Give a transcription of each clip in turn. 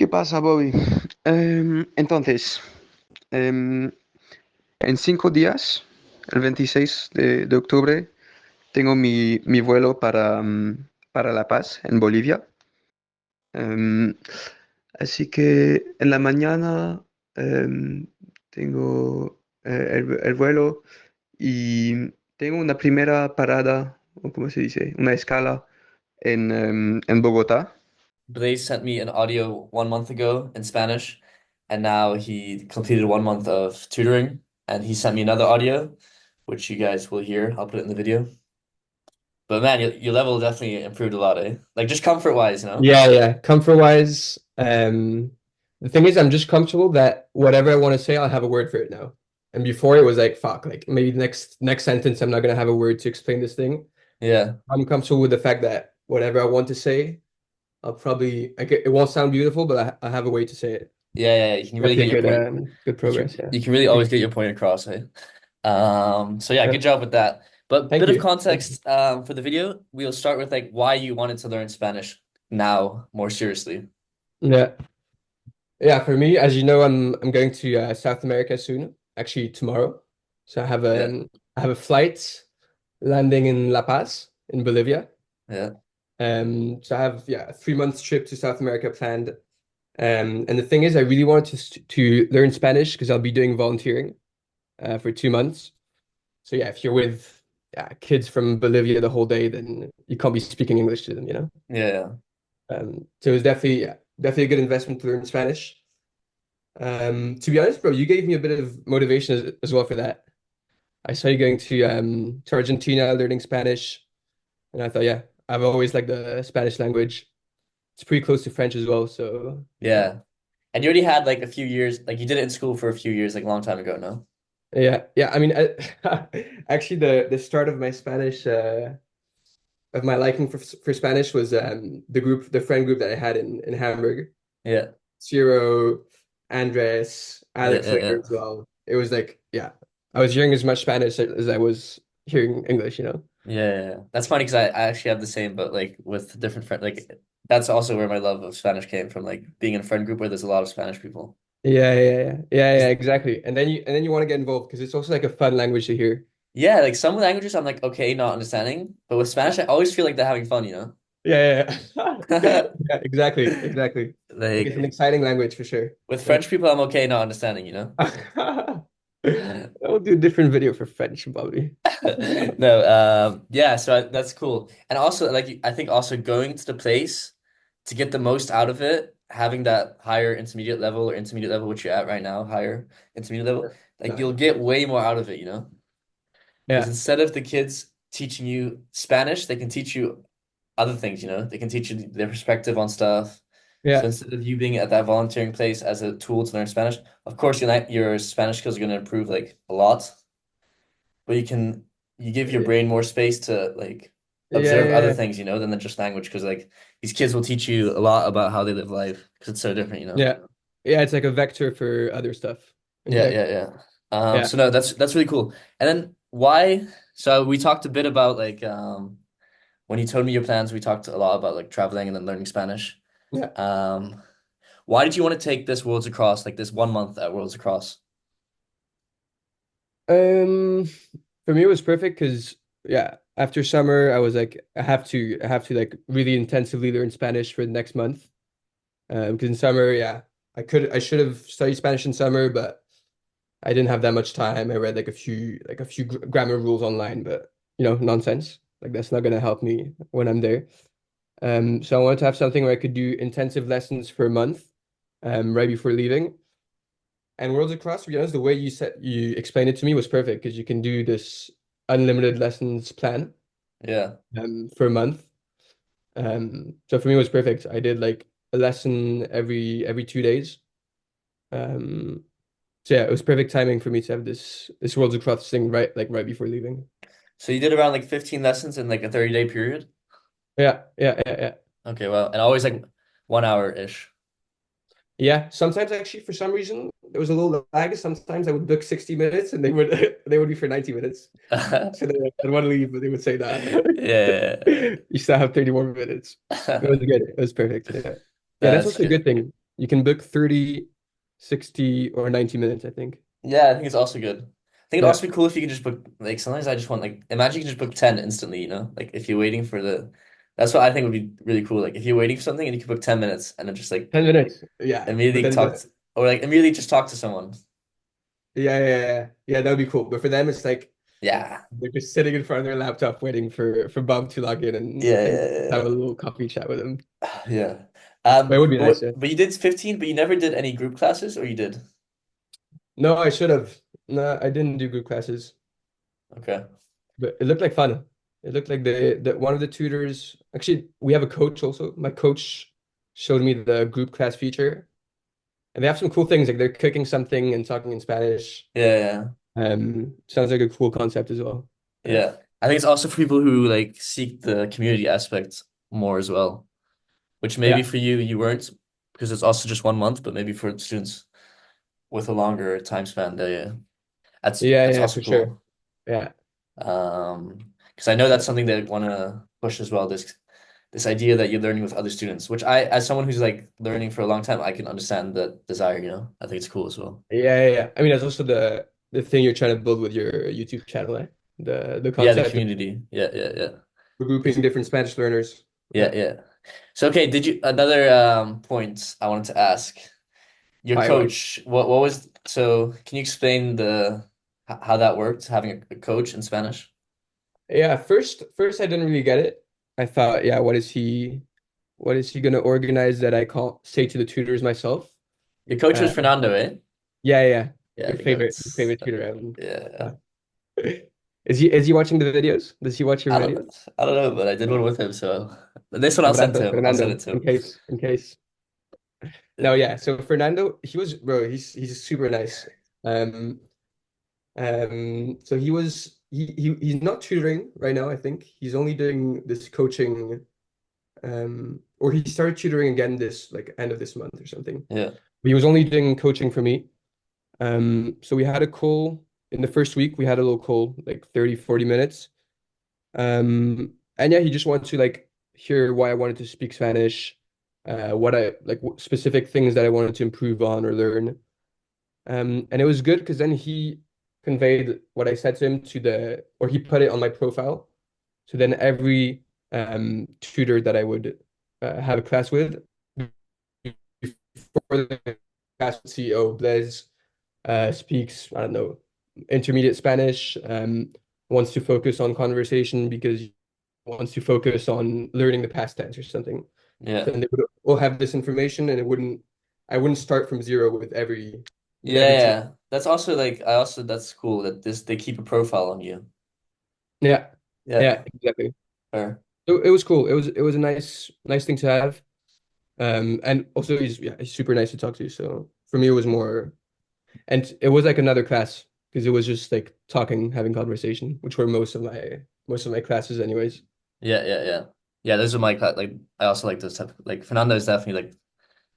¿Qué pasa, Bobby? Entonces, em, en 5 días, el 26 de octubre, tengo mi vuelo para La Paz, en Bolivia. Em, Así que en la mañana tengo el vuelo y tengo una primera parada, o ¿cómo se dice? Una escala en Bogotá. Blaise sent me an audio 1 month ago in Spanish, and now he completed 1 month of tutoring, and he sent me another audio, which you guys will hear. I'll put it in the video. But man, your level definitely improved a lot, eh? Like just comfort wise, you know? Yeah, yeah. Comfort wise, the thing is, I'm just comfortable that whatever I want to say, I'll have a word for it now. And before it was like, fuck, like maybe the next sentence, I'm not gonna have a word to explain this thing. Yeah. I'm comfortable with the fact that whatever I want to say, I'll probably it won't sound beautiful, but I have a way to say it. Yeah, you can really get Definitely your good, point. good progress. Yeah. You can really Thank always get you. your point across, eh? So yeah, Yeah. good job with that. But Thank bit of you. Thank you. context for the video, we'll start with like why you wanted to learn Spanish now more seriously. Yeah. Yeah, for me, as you know, I'm going to South America soon, actually tomorrow. So Yeah, I have a flight landing in La Paz in Bolivia. yeah. So I have a 3 month trip to South America planned. And the thing is, I really wanted to learn Spanish because I'll be doing volunteering for 2 months. So yeah, if you're with kids from Bolivia the whole day, then you can't be speaking English to them, you know? Yeah. So it was definitely a good investment to learn Spanish. To be honest, bro, you gave me a bit of motivation as well for that. I saw you going to Argentina, learning Spanish, and I thought, yeah, I've always liked the Spanish language. It's pretty close to French as well, so yeah, Yeah. And you already had like a few years, like you did it in school for a few years, like a long time ago, no? yeah. I mean, actually, the start of my Spanish, of my liking for Spanish was the friend group that I had in Hamburg. Yeah. Ciro, Andres, Yeah, Alex yeah, later yeah. as well. It was like, yeah, I was hearing as much Spanish as I was hearing English, you know? Yeah. That's funny because I actually have the same, but like with different friends. Like that's also where my love of Spanish came from, like being in a friend group where there's a lot of Spanish people. Yeah, exactly. And then you want to get involved because it's also like a fun language to hear. Yeah, like some languages I'm like, okay, not understanding. But with Spanish, I always feel like they're having fun, you know? Yeah. Yeah, exactly. Like it's an Like exciting language for sure. with Yeah. French people, I'm okay not understanding, you know? I'll do a different video for French, probably. No, yeah, so that's cool. And also, like, I think also going to the place to get the most out of it, having that higher intermediate level or intermediate level, which you're at right now, higher intermediate level, like No. you'll get way more out of it, you know? Because Yeah. instead of the kids teaching you Spanish, they can teach you other things, you know? They can teach you their perspective on stuff. So Yeah. instead of you being at that volunteering place as a tool to learn Spanish, of course your Spanish skills are going to improve like a lot, but you give your brain more space to like observe other Yeah. things, you know, than just language. Because like these kids will teach you a lot about how they live life because it's so different, you know. Yeah. Yeah, it's like a vector for other stuff. Exactly. Yeah. Yeah. So no, that's really cool. And then why? So we talked a bit about like when you told me your plans, we talked a lot about like traveling and then learning Spanish. Yeah. Um, why did you want to take this Worlds Across, like this 1 month at Worlds Across? Um, for me it was perfect because after summer I was like I have to like really intensively learn Spanish for the next month. Because in summer, I should have studied Spanish in summer, but I didn't have that much time. I read like a few grammar rules online, but nonsense. Like that's not gonna help me when I'm there. So I wanted to have something where I could do intensive lessons for a month, right before leaving. And Worlds Across, to be honest, the way you explained it to me was perfect because you can do this unlimited lessons plan Yeah. for a month. So for me it was perfect. I did like a lesson every 2 days. Um, so yeah, it was perfect timing for me to have this Worlds Across thing right before leaving. So you did around like 15 lessons in like a 30-day period? Yeah. Okay, well, and always like 1 hour-ish. Yeah, sometimes actually for some reason there was a little lag. Sometimes I would book 60 minutes and they would they would be for 90 minutes. So I'd want to leave, but they would say that Yeah. you still have 30 more minutes. It was good. It was perfect. Yeah. Yeah, that's That's also a good thing. You can book 30, 60, or 90 minutes, I think. Yeah, I think it's also good. I think it'd Yeah. also be cool if you could just book like sometimes I just want like imagine you can just book 10 instantly, you know? Like if you're waiting for the that's what I think would be really cool. Like if you're waiting for something and you can book 10 minutes and then just like 10 minutes. Yeah. But immediately then talk or like immediately just talk to someone. yeah, that would be cool. But for them, it's like Yeah. they're just sitting in front of their laptop waiting for Bob to log in Yeah, and have yeah, a little coffee chat with him. yeah. Yeah. But it would be nice, yeah. But you did 15, but you never did any group classes, or you did? No, I should have. No, I didn't do group classes, Okay. but it looked like fun. It looked like the one of the tutors. Actually, we have a coach also. My coach showed me the group class feature, and they have some cool things. Like they're cooking something and talking in Spanish. Yeah, yeah. Sounds like a cool concept as well. Yeah, Yeah. I think it's also for people who like seek the community aspect more as well, which maybe yeah, for you you weren't because it's also just 1 month, but maybe for students with a longer time span, yeah. That's yeah, also for sure. cool. Yeah, Because I know that's yeah, something that I want to push as well, this idea that you're learning with other students, which as someone who's like learning for a long time, I can understand the desire, you know. I think it's cool as well. yeah. I mean, that's also the thing you're trying to build with your YouTube channel, eh? The Yeah, the concept of community. Yeah, yeah, yeah. grouping 'Cause- different Spanish learners. yeah, Yeah, yeah. So okay, did you another point I wanted to ask. Your fire away. coach, what was so can you explain the how that worked, having a coach in Spanish? Yeah, first I didn't really get it. I thought, yeah, what is he gonna organize that I call say to the tutors myself? Your coach Uh, was Fernando, eh? yeah. Yeah, I Your think your that's favorite tutor. yeah. Uh, is he watching the videos? Does he watch your videos? I don't know, but I did one with him, so this one I'll send to him. I'll send it Fernando, to him. in case. No, Yeah. yeah. So Fernando, he was bro, he's super nice. Um, so he's not tutoring right now, I think. He's only doing this coaching, or he started tutoring again this like end of this month or something. Yeah. But he was only doing coaching for me. So we had a call in the first week, we had a little call, like 30, 40 minutes. And yeah, he just wanted to like hear why I wanted to speak Spanish, what I like specific things that I wanted to improve on or learn. And it was good because then he conveyed what I said to him or he put it on my profile. So then every tutor that I would have a class with before the class would see, oh, Blaise speaks, I don't know, intermediate Spanish, wants to focus on conversation because he wants to focus on learning the past tense or something. So Yeah. then they would all have this information and I wouldn't start from zero with Yeah, every tutor. yeah. That's also like I also that's cool that this they keep a profile on you. Yeah, Yeah. exactly. Fair. So it was cool. It was a nice thing to have. And also he's super nice to talk to. So for me, it was more, and it was like another class because it was just like talking, having conversation, which were most of my classes anyways. Yeah, yeah, yeah. Yeah, those are my like I also like those type like Fernando is definitely like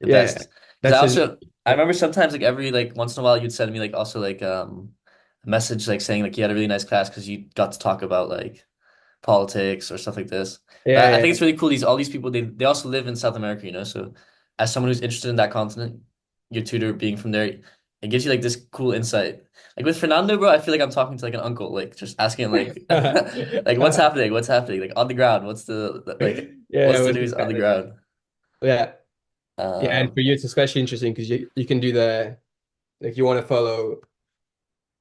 the Yeah, best. Because that's his. I Yeah. remember sometimes like every like once in a while you'd send me like also like a message like saying like you had a really nice class because you got to talk about like politics or stuff like this. But I think Yeah. it's really cool all these people they also live in South America, you know. So as someone who's interested in that continent, your tutor being from there, it gives you like this cool insight. Like with Fernando, bro, I feel like I'm talking to like an uncle, like just asking him like like what's Yeah. happening? What's happening? Like on the ground, Yeah, what's it the was news just on the kind of ground? yeah. Yeah, and for Um you it's especially interesting because you can do the like you want to follow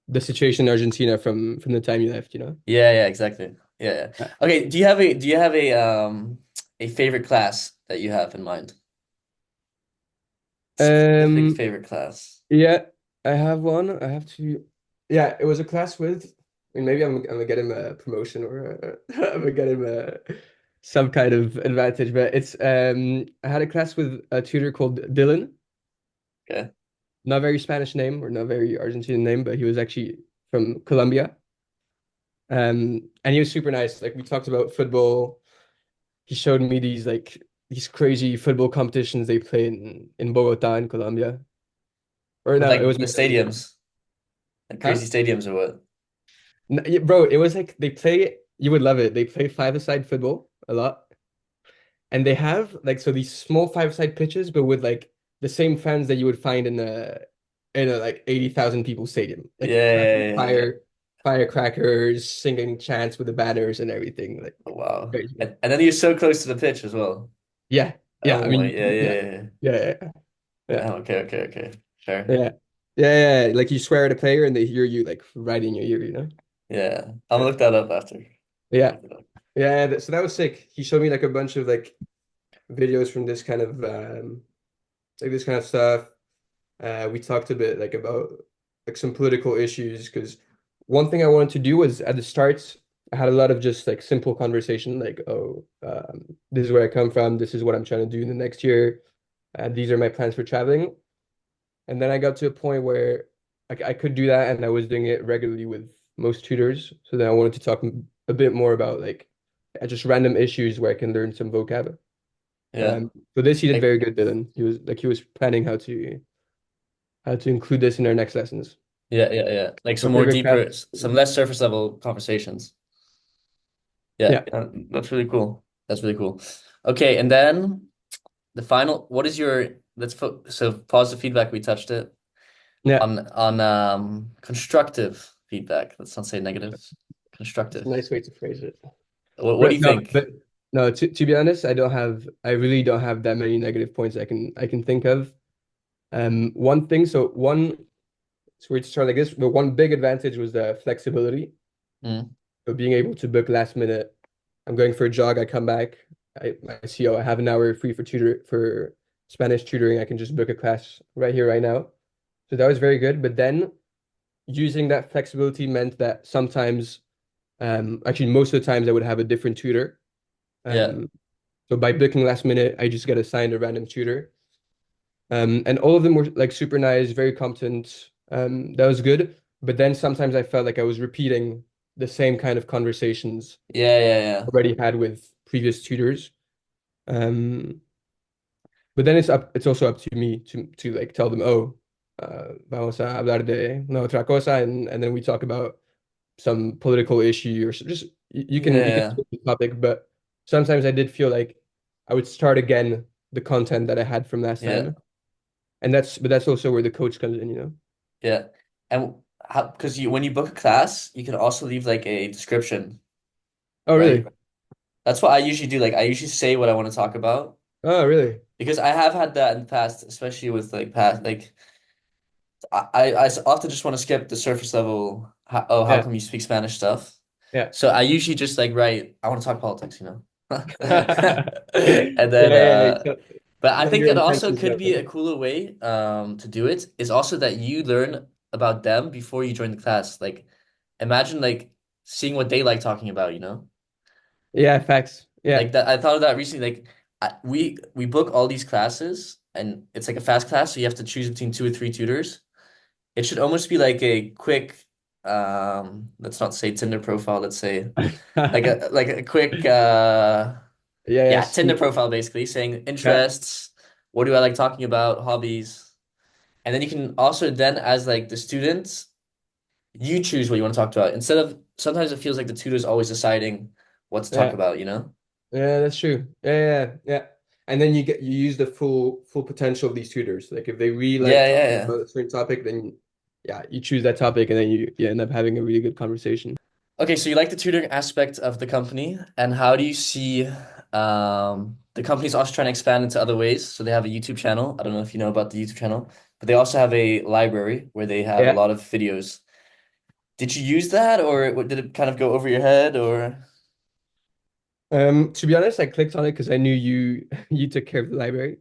the situation in Argentina from the time you left, you know? yeah, yeah, exactly. Yeah, yeah. Yeah. Okay, do you have a favorite class that you have in mind? Specific Um, favorite class. yeah, I have one. I have to. Yeah, it was a class with. I mean, maybe I'm gonna get him a promotion or I'm gonna get him some kind of advantage. But it's I had a class with a tutor called Dylan. Okay. Not very Spanish name or not very Argentinian name, but he was actually from Colombia. And he was super nice. Like we talked about football. He showed me these crazy football competitions they play in Bogota in Colombia. Or With no, it like was the Medellin. stadiums, like Huh? crazy stadiums or what? Yeah, bro, it was like they play, you would love it. They play five-a-side football a lot. And they have like so these small five-a-side pitches, but with like the same fans that you would find in a like 80,000 people stadium, Yeah, like cracking yeah, yeah, yeah. firecrackers, singing chants with the banners and everything. Like Oh, wow. crazy. And then you're so close to the pitch as well. Yeah, yeah. I Oh my, mean, yeah, yeah, yeah, yeah, yeah. yeah, yeah, yeah, Oh, okay, okay, okay. Sure. yeah, yeah, yeah. Like you swear at a player and they hear you like right in your ear, you know? Yeah. I'll Yeah, look that up after. yeah, Look it up. yeah. So that was sick. He showed me like a bunch of like videos from this kind of like this kind of stuff. We talked a bit like about like some political issues because one thing I wanted to do was at the start I had a lot of just like simple conversation like, oh, this is where I come from, this is what I'm trying to do in the next year, these are my plans for traveling. And then I got to a point where I could do that and I was doing it regularly with most tutors. So then I wanted to talk a bit more about like just random issues where I can learn some vocab. Yeah. So this he did Like, very good, Dylan. He was planning how to include this in our next lessons. yeah, yeah, yeah. Like My some more favorite class. deeper, some less surface level conversations. Yeah, Yeah, that's really cool. That's really cool. Okay, and then the final, what is your, so positive feedback, we touched it. yeah. On constructive feedback. Let's not say negative. It's a Constructive. nice way to phrase it. What do But you no, think? but no. To be honest, I really don't have that many negative points I can think of. One thing. So we'd start like this. But one big advantage was the flexibility. Mm, So being able to book last minute. I'm going for a jog. I come back. I see. Oh, I have an hour free for Spanish tutoring. I can just book a class right here, right now. So that was very good. But then using that flexibility meant that sometimes, actually most of the times, I would have a different tutor. yeah, So by booking last minute, I just get assigned a random tutor. And all of them were like super nice, very competent. That was good. But then sometimes I felt like I was repeating the same kind of conversations yeah, yeah, yeah, already had with previous tutors. Um, but then it's also up to me to like tell them, oh, vamos a hablar de una otra cosa, and then we talk about some political issue or just you can yeah, switch the topic, but sometimes I did feel like I would start again the content that I had from last yeah, time. And that's also where the coach comes in, you know? yeah. And how, because when you book a class, you can also leave like a description, Oh, right? really? That's what I usually do. Like I usually say what I want to talk about Oh, really? because I have had that in the past, especially with like past like often just want to skip the surface level. How Yeah. come you speak Spanish stuff? Yeah. So I usually just like write, I want to talk politics, you know? And Yeah, then yeah, yeah. So, but I tell think your it also intentions could now. be a cooler way to do it is also that you learn about them before you join the class. Like imagine like seeing what they like talking about, you know? Yeah, facts. Yeah. Like that I thought of that recently. Like we book all these classes and it's like a fast class, so you have to choose between two or three tutors. It should almost be like a quick let's not say Tinder profile, let's say like a quick Yeah, yeah, yeah, Tinder sweet. profile basically saying Yeah. interests, what do I like talking about, hobbies. And then you can also then as like the students, you choose what you want to talk about instead of sometimes it feels like the tutor's always deciding what to talk Yeah. about, you know? Yeah, that's true. Yeah, yeah, yeah. And then you use the full potential of these tutors. Like if they really like Yeah, yeah, talking yeah. about a certain topic, then yeah, you choose that topic and then you end up having a really good conversation. Okay, so you like the tutoring aspect of the company, and how do you see the company's also trying to expand into other ways? So they have a YouTube channel. I don't know if you know about the YouTube channel, but they also have a library where they have a Yeah. lot of videos. Did you use that, or did it kind of go over your head, or To be honest, I clicked on it because I knew you you took care of the library.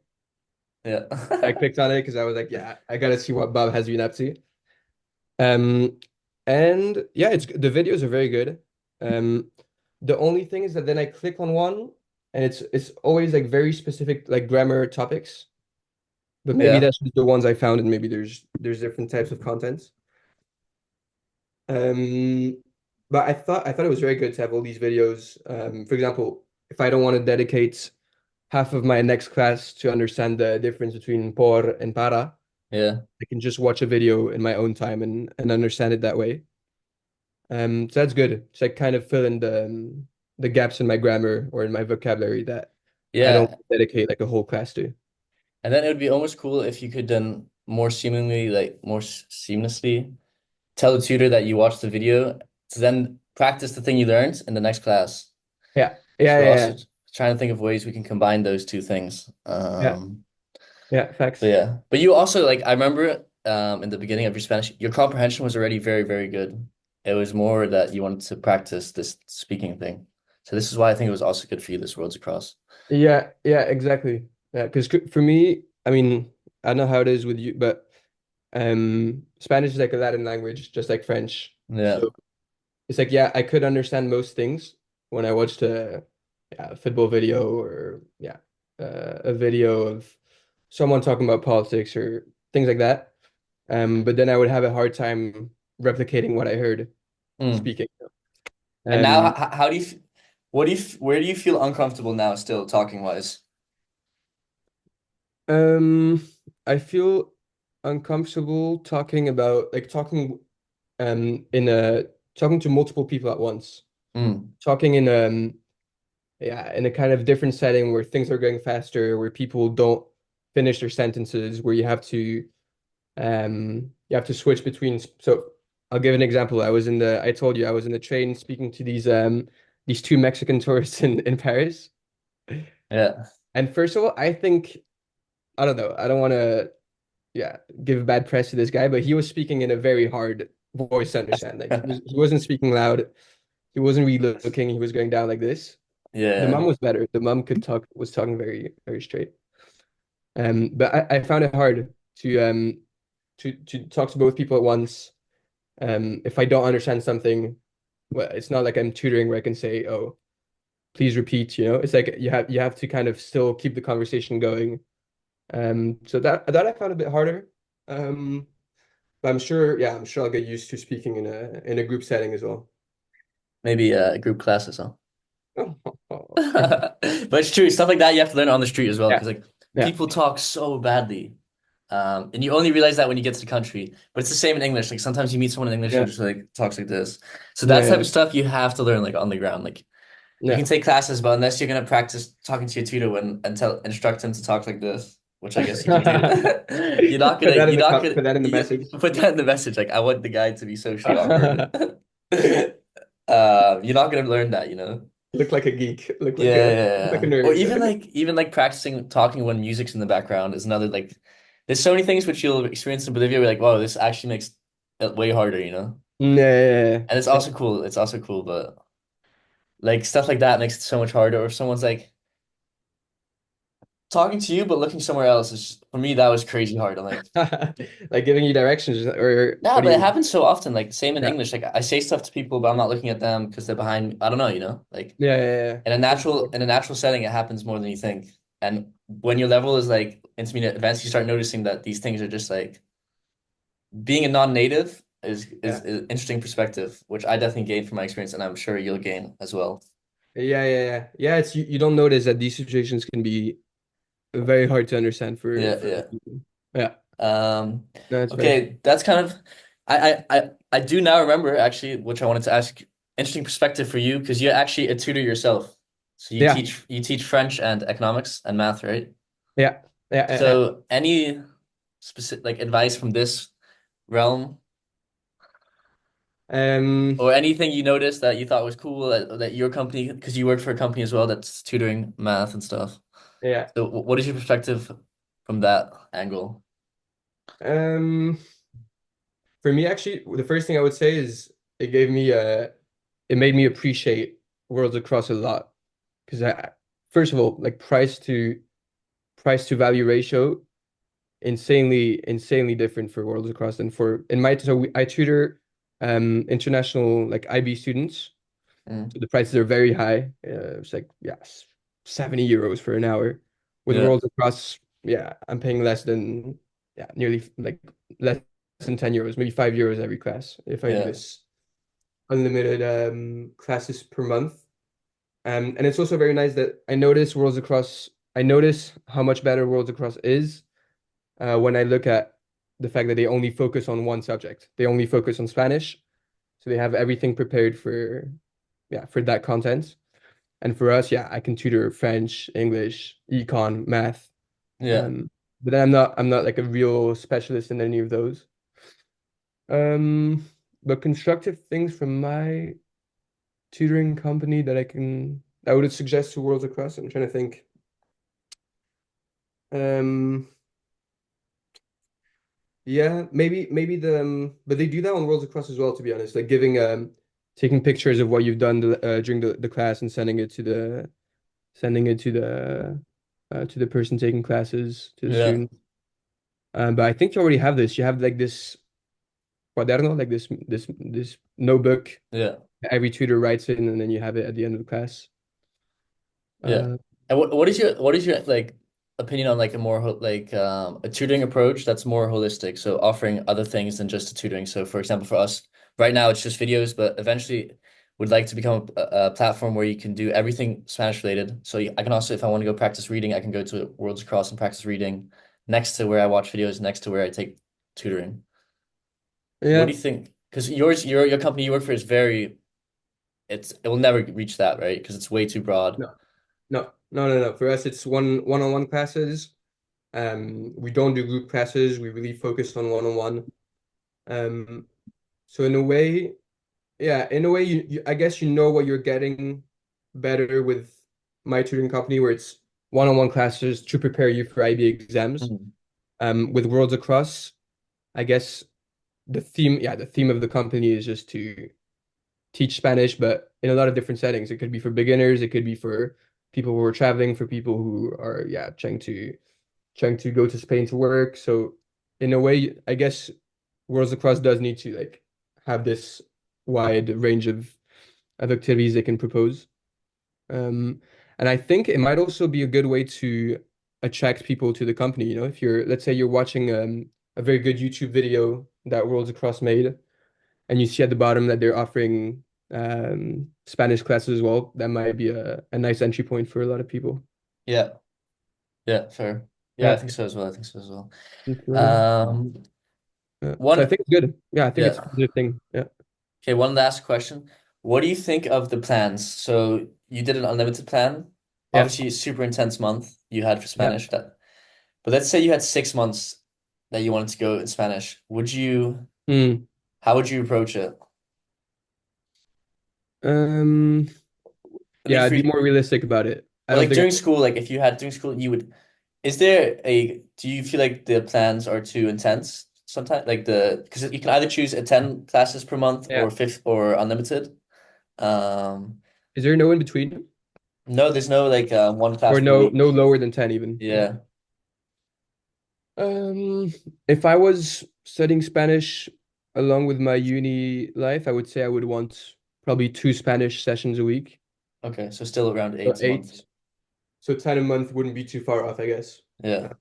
I yeah, clicked on it because I was like, yeah, I gotta see what Bob has been up to. Um, and yeah, it's the videos are very good. Um, the only thing is that then I click on one and it's always like very specific like grammar topics. But maybe yeah, that's just the ones I found, and maybe there's different types of content. Um, but I thought it was very good to have all these videos. For example, if I don't want to dedicate half of my next class to understand the difference between por and para, yeah, I can just watch a video in my own time and understand it that way. So that's good. So I kind of fill in the gaps in my grammar or in my vocabulary that I don't yeah. dedicate like a whole class to. And then it would be almost cool if you could then more seamlessly tell the tutor that you watched the video to then practice the thing you learned in the next class. Yeah. So Yeah, we're yeah, also yeah. trying to think of ways we can combine those two things. Yeah. Yeah, But facts. yeah. But you also like I remember in the beginning of your Spanish, your comprehension was already very, very good. It was more that you wanted to practice this speaking thing. So this is why I think it was also good for you, this Worlds Across. Yeah, yeah, exactly. Yeah, because for me, I mean, I don't know how it is with you, but Spanish is like a Latin language, just like French. Yeah. So it's like, yeah, I could understand most things when I watched a football video or a video of someone talking about politics or things like that. But then I would have a hard time replicating what I heard Mm. speaking. And now, Um, how do you, what do you, where do you feel uncomfortable now still talking wise? um, I feel uncomfortable talking about like talking in a talking to multiple people at once. Mm. Talking in in a kind of different setting where things are going faster, where people don't finish their sentences, where you have to switch between. So I'll give an example. I told you I was in the train speaking to these two Mexican tourists in Paris. Yeah. And first of all, I think I don't know. I don't want to give bad press to this guy, but he was speaking in a very hard voice to understand. Like he wasn't speaking loud. He wasn't really looking. He was going down like this. The Yeah. mom was better. The mom was talking very, very straight. But I found it hard to talk to both people at once. If I don't understand something, well, it's not like I'm tutoring where I can say, "Oh, please repeat." It's like you have to kind of still keep the conversation going. So that I found a bit harder. But I'm sure I'll get used to speaking in a group setting as well. Maybe group classes, huh? Oh. But it's true, stuff like that you have to learn on the street as well, Yeah, because like yeah, people talk so badly. And you only realize that when you get to the country. But it's the same in English. Like sometimes you meet someone in English who yeah, just like talks like this. So that type yeah, of stuff you have to learn like on the ground. Like you yeah. can take classes, but unless you're gonna practice talking to your tutor and instruct him to talk like this, which I guess you can do, Put that in the you message. put that in the message. Like I want the guy to be socially awkward. You're not gonna learn that, you know? Look like a geek. Yeah, yeah, Look like a yeah. Or nerd. even like practicing talking when music's in the background is another like there's so many things which you'll experience in Bolivia where like, wow, this actually makes it way harder, you know? Yeah, And it's yeah, also cool. It's also cool, but like stuff like that makes it so much harder. Or if someone's like talking to you but looking somewhere else is just, for me that was crazy hard. I'm like, yeah. Like giving you directions or nah, what do but it you? happens so often. Like same in Yeah, English. Like I say stuff to people, but I'm not looking at them because they're behind me. I don't know, you know? Like yeah. in a natural setting, it happens more than you think. And when your level is like intermediate advanced, you start noticing that these things are just like being a non-native is Yeah, an interesting perspective, which I definitely gained from my experience, and I'm sure you'll gain as well. yeah. It's you don't notice that these situations can be very hard to understand Yeah, for other yeah. people. Yeah, Um, no, that's fair. okay, that's kind of I do now remember actually, which I wanted to ask, interesting perspective for you because you're actually a tutor yourself. So Yeah, you teach French and economics and math, right? yeah, yeah. So any specific like advice from this realm Um, or anything you noticed that you thought was cool that your company, because you work for a company as well that's tutoring math and stuff. yeah. So what is your perspective from that angle? Um, for me, actually, the first thing I would say is it made me appreciate Worlds Across a lot because first of all, like price to value ratio, insanely different for Worlds Across than for in my I tutor international like IB students. Mm. So the prices are very high. It's like 70 euros for an hour. With Yeah, Worlds Across, I'm paying less than nearly like less than 10 euros, maybe 5 euros every class if I do yeah, this unlimited classes per month. And it's also very nice that I notice how much better Worlds Across is when I look at the fact that they only focus on one subject. They only focus on Spanish. So they have everything prepared for that content. And for us, I can tutor French, English, econ, math. yeah. Um, but then I'm not like a real specialist in any of those. But constructive things from my tutoring company that I would suggest to WorldsAcross. I'm trying to think. Um, yeah, maybe but they do that on WorldsAcross as well, to be honest. Like taking pictures of what you've done during the class and sending it to the person taking classes, to the Yeah. student. But I think you already have this. You have like this quaderno, like this notebook. Yeah. Every tutor writes in, and then you have it at the end of the class. Yeah. Uh, And what is your like opinion on like a more like a tutoring approach that's more holistic, so offering other things than just a tutoring. So for example, for us right now it's just videos, but eventually would like to become a platform where you can do everything Spanish related. So I can also, if I want to go practice reading, I can go to Worlds Across and practice reading next to where I watch videos, next to where I take tutoring. What do yeah. you think? Because your company you work for is very, it will never reach that, right? Because it's way too broad. No, no. For us, it's one-on-one classes. We don't do group classes. We really focus on one-on-one. Um, so in a way, yeah, in a way, I guess you know what you're getting better with my tutoring company, where it's one-on-one classes to prepare you for IB exams. Mhm. With Worlds Across, I guess the theme of the company is just to teach Spanish, but in a lot of different settings. It could be for beginners, it could be for people who are traveling, for people who are, yeah, trying to go to Spain to work. So in a way, I guess Worlds Across does need to like have this wide range of activities they can propose. Um, and I think it might also be a good way to attract people to the company. You know, if you're, let's say you're watching a very good YouTube video that Worlds Across made, and you see at the bottom that they're offering Spanish classes as well, that might be a nice entry point for a lot of people. Yeah. Yeah, fair. Yeah, I Yeah. think so as well. I think so as well. So, Um, so I one, think it's good. Yeah, I think it's a yeah. positive thing. Yeah. Okay, one last question. What do you think of the plans? So you did an unlimited plan. Yeah. Obviously, super intense month you had for Yeah. Spanish. But let's say you had 6 months that you wanted to go in Spanish. Mm. How would you approach it? Um, At least yeah, for, I'd be more realistic about it. I or don't like think I, during school, like if you had during school, you would, do you feel like the plans are too intense sometimes? Like because you can either choose a 10 classes per month yeah. or fifth or unlimited. Um, Is there no in between? no, there's no like one class Or per week. no lower than 10 even? Yeah. Yeah. Um, if I was studying Spanish along with my uni life, I would say I would want probably 2 Spanish sessions a week. Okay, so still around So 8 a month. 8. So 10 a month wouldn't be too far off, I guess. Yeah.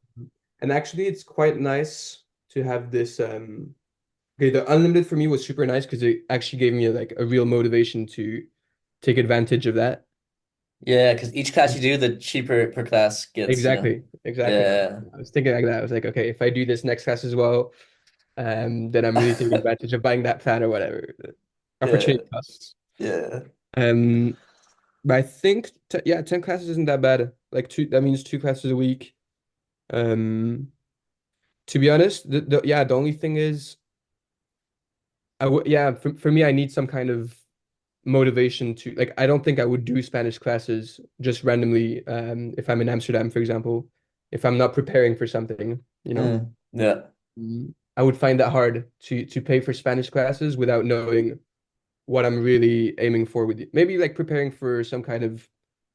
And actually, it's quite nice to have this. Okay, the unlimited for me was super nice because it actually gave me like a real motivation to take advantage of that. Yeah, because each class you do, the cheaper per class gets, Exactly. Yeah. I was thinking like that. I was like, okay, if I do this next class as well, then I'm really taking advantage of buying that plan or whatever. Yeah. Opportunity costs. Yeah. Um, but I think yeah, 10 classes isn't that bad. Like that means 2 classes a week. Um, to be honest, the only thing is I would yeah, for me I need some kind of motivation to like I don't think I would do Spanish classes just randomly if I'm in Amsterdam, for example, if I'm not preparing for something, you know. Yeah. I would find that hard to pay for Spanish classes without knowing what I'm really aiming for with it. Maybe like preparing for some kind of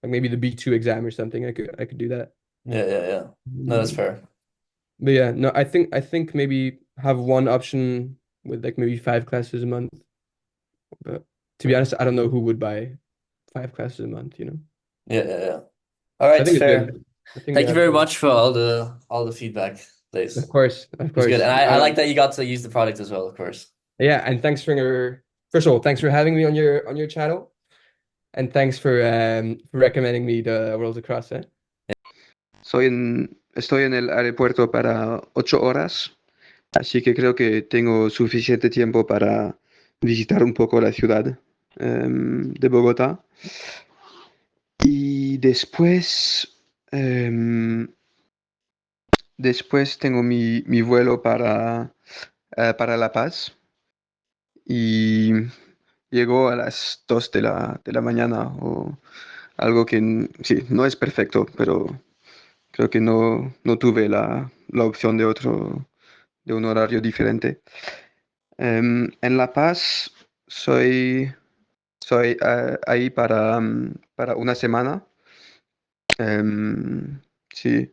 like maybe the B2 exam or something. I could do that. Yeah. No, that's Mm, fair. But yeah, no, I think maybe have one option with like maybe 5 classes a month. But to be honest, I don't know who would buy 5 classes a month, you know. Yeah. All I right, think it's fair. good. I think they Thank you have very much for all the feedback, Blaise. of It course, of was good. course. And I like that you got to use the product as well, of course. Yeah, and thanks for first of all, thanks for having me on your channel, and thanks for recommending me the Worlds Across, eh? Estoy en el aeropuerto para 8 horas, así que creo que tengo suficiente tiempo para visitar un poco la ciudad de Bogotá. Y después, em, Después tengo mi vuelo para La Paz y llego a las 2 de la mañana o algo que sí, no es perfecto, pero creo que no tuve la opción de un horario diferente. En La Paz soy ahí para una semana. Sí,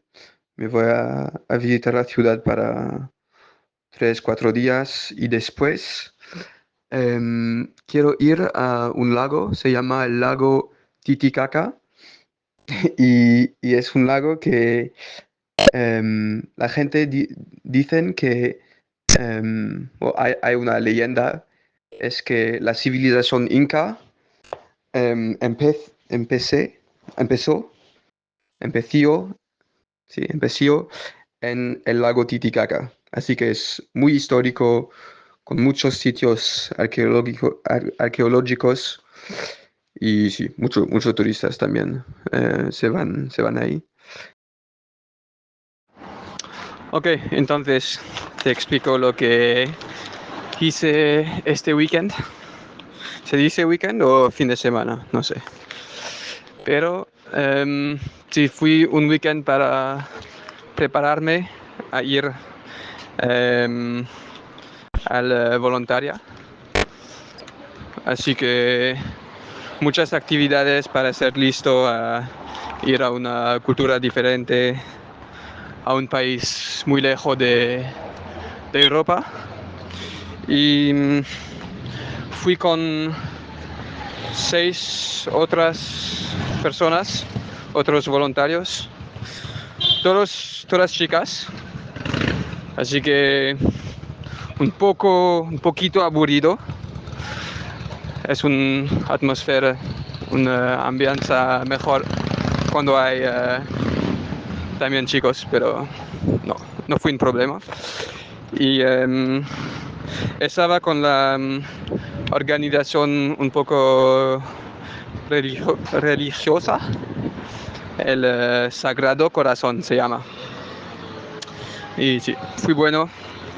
me voy a visitar la ciudad para 3, 4 días y después quiero ir a un lago, se llama el lago Titicaca y es un lago que la gente dicen que o hay una leyenda, es que la civilización inca em, empe- empecé- empezó, empezó, sí, empezó en el lago Titicaca. Así que es muy histórico, con muchos sitios arqueológicos y sí, muchos turistas también se van ahí. Ok, entonces te explico lo que hice este weekend. ¿Se dice weekend o fin de semana? No sé. Pero sí, fui un weekend para prepararme a ir al voluntaria. Así que muchas actividades para ser listo a ir a una cultura diferente, a un país muy lejos de Europa. Y fui con 6 otras personas, otros voluntarios, todas chicas. Así que un poquito aburrido. Es una atmósfera, una ambiente mejor cuando hay también chicos, pero no fue un problema. Y estaba con la organización un poco religiosa, el Sagrado Corazón se llama. Y sí, fui bueno.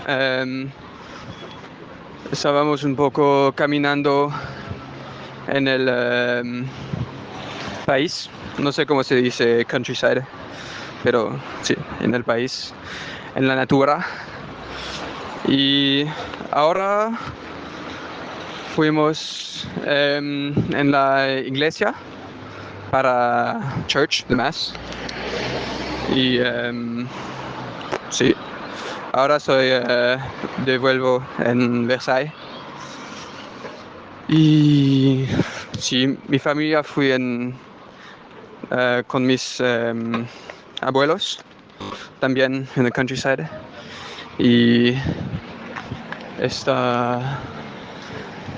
Em, Estábamos un poco caminando en el país, no sé cómo se dice countryside, pero sí, en el país, en la natura. Y ahora fuimos en la iglesia para church, the mass. Y sí, ahora soy de vuelvo en Versailles. Y sí, mi familia fui con mis abuelos, también en el countryside. Y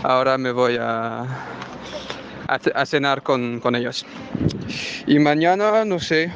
ahora me voy a cenar con ellos. Y mañana, no sé,